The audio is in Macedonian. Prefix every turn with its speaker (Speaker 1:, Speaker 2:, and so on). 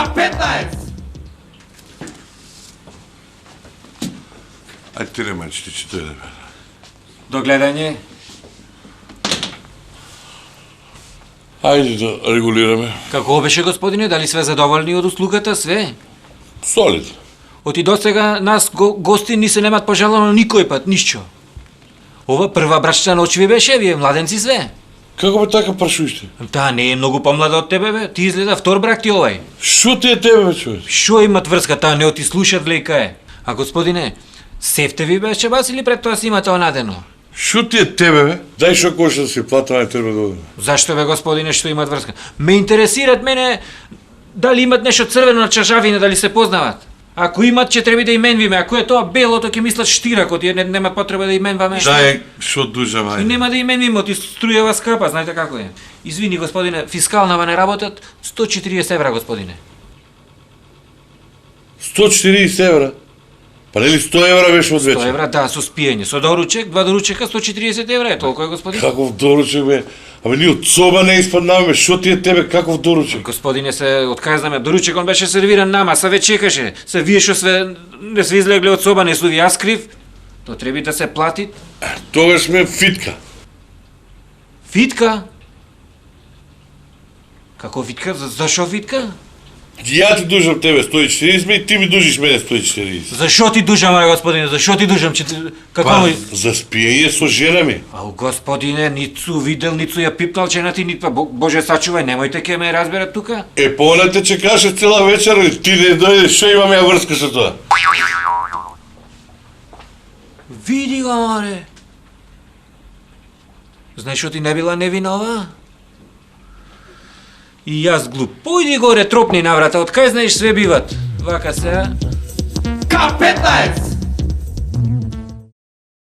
Speaker 1: K15!
Speaker 2: Ајде ти ремачите, че дојде бе.
Speaker 3: До гледање.
Speaker 2: Ајде да регулираме.
Speaker 3: Како беше, господине, дали све задоволни од услугата, све?
Speaker 2: Солид.
Speaker 3: Оти до сега нас гости ни се немат пожалано никој пат, ништо. Ова прва брачна ноќ ви беше, вие младенци све.
Speaker 2: Како бе така прашуиште?
Speaker 3: Таа не е многу помлада од тебе, бе. Ти изгледа втор брак ти овај.
Speaker 2: Шо ти е тебе, бе, човек?
Speaker 3: Шо имат врска, таа не оти слушат лека е. А господине, севте ви беше басили пред тоа си имате онадено?
Speaker 2: Шо ти е тебе, бе? Дај шо коша да си плата на тебе да одиме.
Speaker 3: Зашто бе, господине, што имат врска? Ме интересират мене дали имат нешто црвено на чашавина, дали се познават. Ако имат, ќе треба да именвиме. Ако е тоа белото, ќе мислат штиракот, нема потреба да именваме.
Speaker 2: Дај шо дужам,
Speaker 3: И
Speaker 2: ајде.
Speaker 3: нема да именвиме, ти струјава скапа, знаете како е. Извини, господине, фискалнава не работат, 140 евра, господине.
Speaker 2: 140 евра. Па нели 100 евра беше од
Speaker 3: 100
Speaker 2: вечер?
Speaker 3: евра, да, со спиење. Со доручек, 2 доручека, 140 евра е толку е, господин.
Speaker 2: Каков доручек, бе? Абе, ние од соба не испаднаваме, шо ти е тебе, каков доручек?
Speaker 3: Господине, се отказнаме. Доручек он беше сервиран нама, са ве чекаше. Се вие што све не се излегле од соба, не су ви јас крив. То треба да се плати.
Speaker 2: Тогаш сме фитка.
Speaker 3: Фитка? Како фитка? Зашо фитка?
Speaker 2: Ја ти дужам тебе 140 и ти ми дужиш мене 140.
Speaker 3: Зашо ти дужам, господине? Зашо ти дужам? Како
Speaker 2: Па,
Speaker 3: мој...
Speaker 2: за спиење со жена ми.
Speaker 3: Ау, господине, ниту видел, ниту ја пипнал чената, ниту... Боже, сачувај, немојте ке ме разберат тука.
Speaker 2: Е, па она те чекаше цела вечер и ти не дојде, шо имам ја врска со тоа?
Speaker 3: Види го, море. Знаеш што ти не била невинова? И јас глуп. Појди горе, тропни на врата, од кај знаеш све биват. Вака се...
Speaker 1: K15!